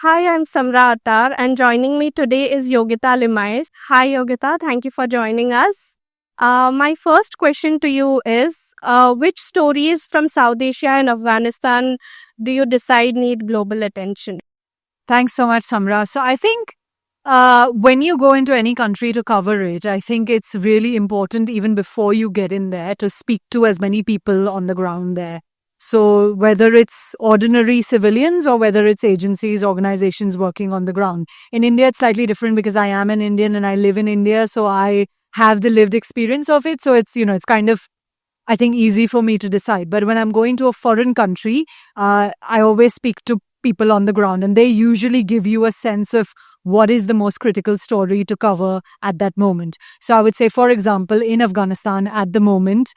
Hi, I'm Samra Attar, and joining me today is Yogita Limais. Hi, Yogita. Thank you for joining us. My first question to you is which stories from South Asia and Afghanistan do you decide need global attention? Thanks so much, Samra. So I think when you go into any country to cover it, I think it's really important even before you get in there to speak to as many people on the ground there. So whether it's ordinary civilians or whether it's agencies, organizations working on the ground. In India, it's slightly different because I am an Indian and I live in India. So I have the lived experience of it. So it's kind of, I think, easy for me to decide. But when I'm going to a foreign country, I always speak to people on the ground and they usually give you a sense of what is the most critical story to cover at that moment. So I would say, for example, in Afghanistan at the moment,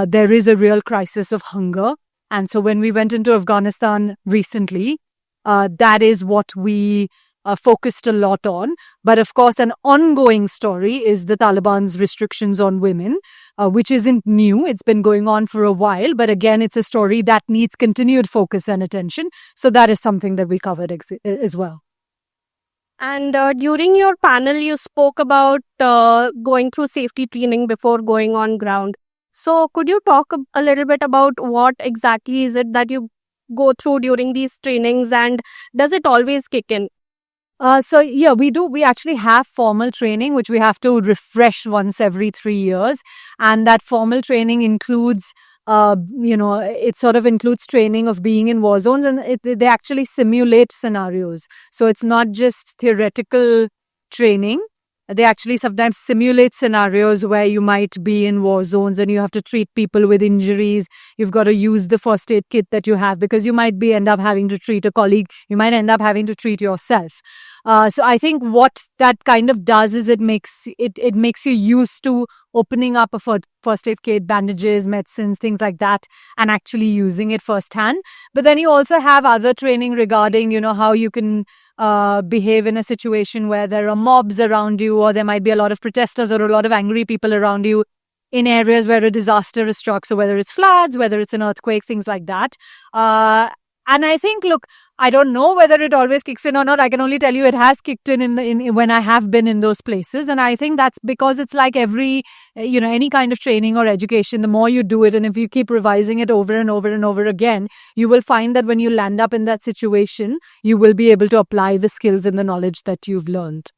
there is a real crisis of hunger. And so when we went into Afghanistan recently, that is what we focused a lot on. But of course, an ongoing story is the Taliban's restrictions on women, which isn't new. It's been going on for a while. But again, it's a story that needs continued focus and attention. So that is something that we covered as well. And during your panel, you spoke about going through safety training before going on ground. So, could you talk a little bit about what exactly is it that you go through during these trainings, and does it always kick in? So yeah, we do. We actually have formal training, which we have to refresh once every 3 years. And that formal training includes, it sort of includes training of being in war zones and they actually simulate scenarios. So it's not just theoretical training. They actually sometimes simulate scenarios where you might be in war zones and you have to treat people with injuries. You've got to use the first aid kit that you have because you might end up having to treat a colleague. You might end up having to treat yourself. So I think what that kind of does is it makes you used to opening up a first aid kit, bandages, medicines, things like that, and actually using it firsthand. But then you also have other training regarding, how you can behave in a situation where there are mobs around you, or there might be a lot of protesters or a lot of angry people around you in areas where a disaster is struck. So whether it's floods, whether it's an earthquake, things like that. And I think, look, I don't know whether it always kicks in or not. I can only tell you it has kicked in when I have been in those places. And I think that's because it's like every, any kind of training or education, the more you do it, and if you keep revising it over and over and over again, you will find that when you land up in that situation, you will be able to apply the skills and the knowledge that you've learned.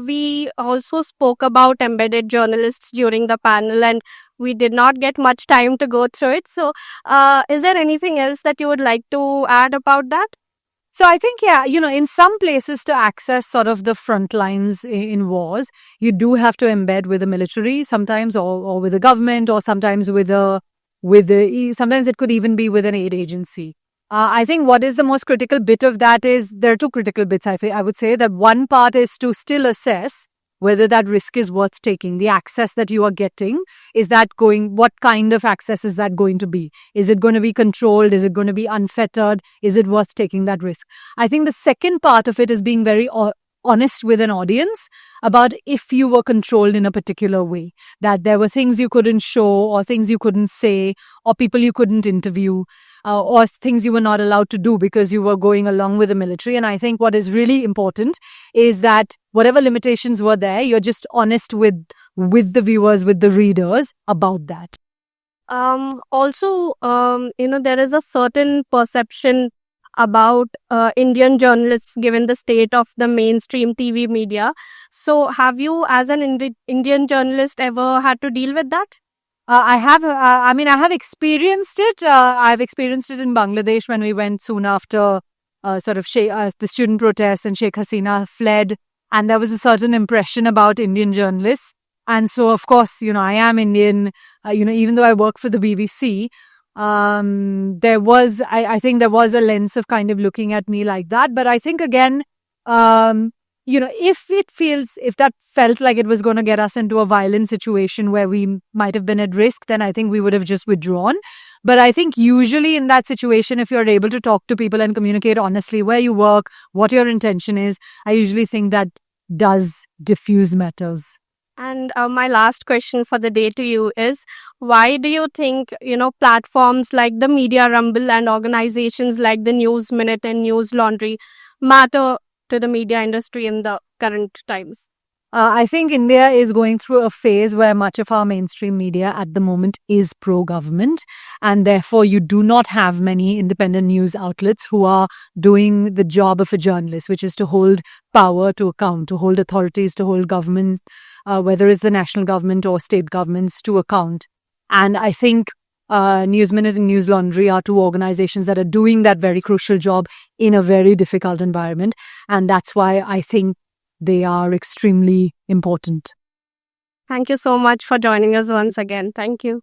We also spoke about embedded journalists during the panel, and we did not get much time to go through it. So, is there anything else that you would like to add about that? So I think, yeah, in some places to access sort of the front lines in wars, you do have to embed with the military sometimes or with the government or sometimes sometimes it could even be with an aid agency. I think what is the most critical bit of that is there are two critical bits. I would say that one part is to still assess whether that risk is worth taking. The access that you are getting, what kind of access is that going to be? Is it going to be controlled? Is it going to be unfettered? Is it worth taking that risk? I think the second part of it is being very honest with an audience about if you were controlled in a particular way, that there were things you couldn't show or things you couldn't say or people you couldn't interview. Or things you were not allowed to do because you were going along with the military. And I think what is really important is that whatever limitations were there, you're just honest with the viewers, with the readers about that. Also, there is a certain perception about Indian journalists given the state of the mainstream TV media. So, have you, as an Indian journalist, ever had to deal with that? I have experienced it. I've experienced it in Bangladesh when we went soon after the student protests and Sheikh Hasina fled. And there was a certain impression about Indian journalists. And so, of course, I am Indian, even though I work for the BBC, I think there was a lens of kind of looking at me like that. But I think, again, if that felt like it was going to get us into a violent situation where we might have been at risk, then I think we would have just withdrawn. But I think usually in that situation, if you're able to talk to people and communicate honestly where you work, what your intention is, I usually think that does diffuse matters. And my last question for the day to you is, why do you think, platforms like the Media Rumble and organizations like the News Minute and News Laundry, matter to the media industry in the current times? I think India is going through a phase where much of our mainstream media at the moment is pro-government, and therefore you do not have many independent news outlets who are doing the job of a journalist, which is to hold power to account, to hold authorities, to hold government, whether it's the national government or state governments, to account. And I think News Minute and News Laundry are two organizations that are doing that very crucial job in a very difficult environment. And that's why I think they are extremely important. Thank you so much for joining us once again. Thank you.